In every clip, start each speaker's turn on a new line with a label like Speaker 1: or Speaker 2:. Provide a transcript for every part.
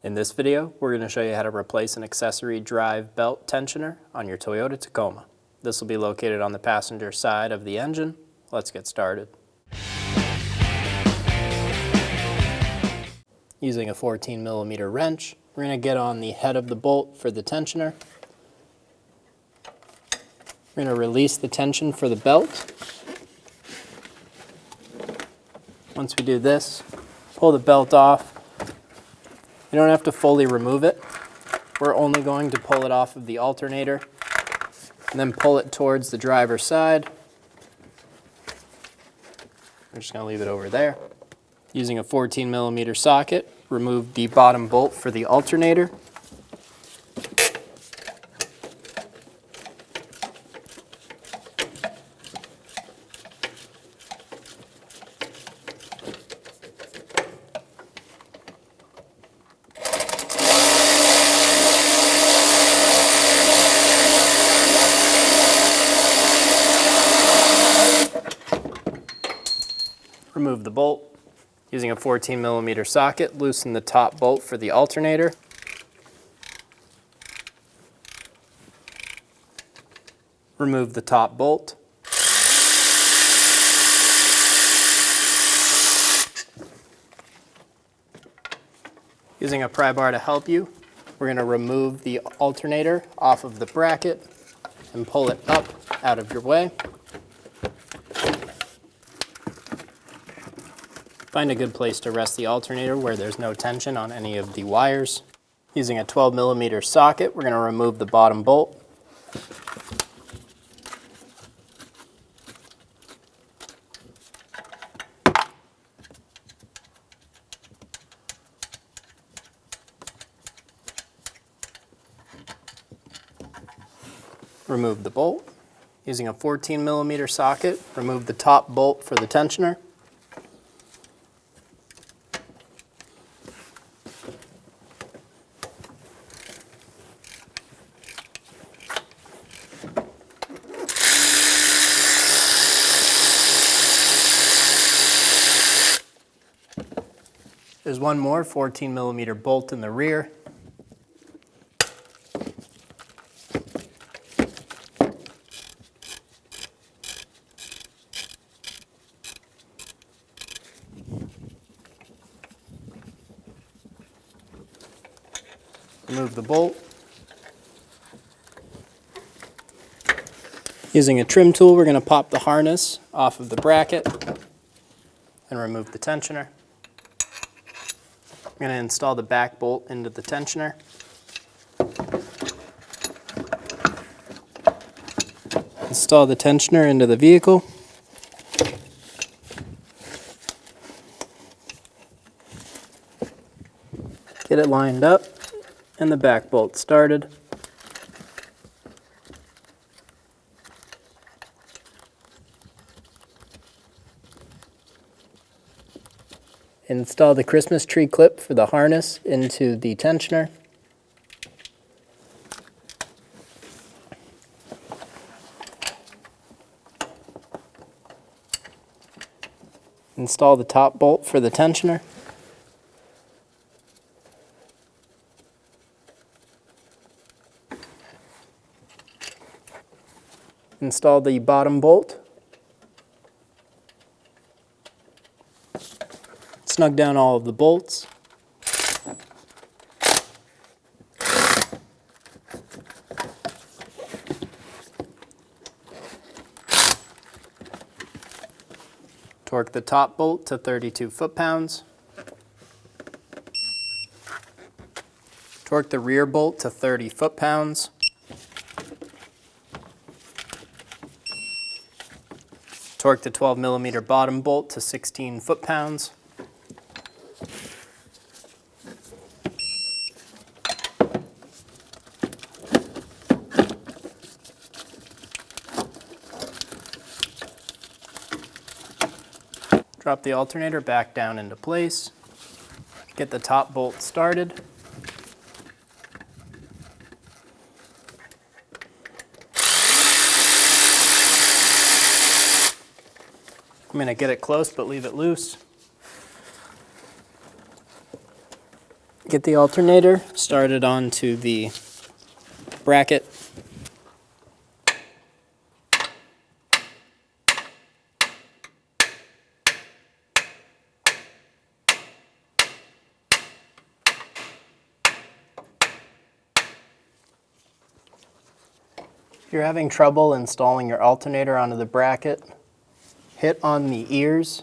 Speaker 1: In this video, we're going to show you how to replace an accessory drive belt tensioner on your Toyota Tacoma. This will be located on the passenger side of the engine. Let's get started. Using a 14mm wrench, we're going to get on the head of the bolt for the tensioner. We're going to release the tension for the belt. Once we do this, pull the belt off. You don't have to fully remove it. We're only going to pull it off of the alternator and then pull it towards the driver's side. We're just going to leave it over there. Using a 14mm socket, remove the bottom bolt for the alternator. Remove the bolt. Using a 14mm socket, loosen the top bolt for the alternator. Remove the top bolt. Using a pry bar to help you, we're going to remove the alternator off of the bracket and pull it up out of your way. Find a good place to rest the alternator where there's no tension on any of the wires. Using a 12mm socket, we're going to remove the bottom bolt. Remove the bolt. Using a 14mm socket, remove the top bolt for the tensioner. There's one more 14mm bolt in the rear. Remove the bolt. Using a trim tool, we're going to pop the harness off of the bracket and remove the tensioner. I'm going to install the back bolt into the tensioner. Install the tensioner into the vehicle. Get it lined up and the back bolt started. Install the Christmas tree clip for the harness into the tensioner. Install the top bolt for the tensioner. Install the bottom bolt. Snug down all of the bolts. Torque the top bolt to 32 foot-pounds. Torque the rear bolt to 30 foot-pounds. Torque the 12mm bottom bolt to 16 foot-pounds. Drop the alternator back down into place. Get the top bolt started. I'm going to get it close but leave it loose. Get the alternator started onto the bracket. If you're having trouble installing your alternator onto the bracket, hit on the ears.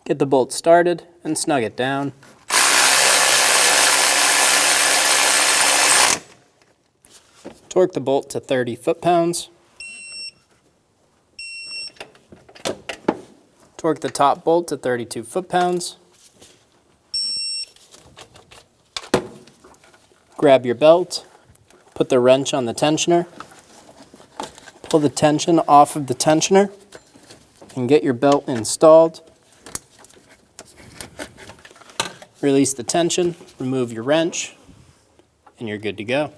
Speaker 1: Get the bolt started and snug it down. Torque the bolt to 30 foot-pounds. Torque the top bolt to 32 foot-pounds. Grab your belt, put the wrench on the tensioner, pull the tension off of the tensioner, and get your belt installed. Release the tension, remove your wrench, and you're good to go.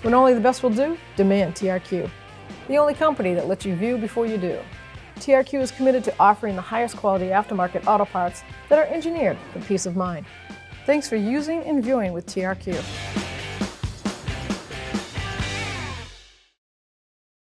Speaker 2: When only the best will do, demand TRQ. The only company that lets you view before you do. TRQ is committed to offering the highest quality aftermarket auto parts that are engineered for peace of mind. Thanks for using and viewing with TRQ.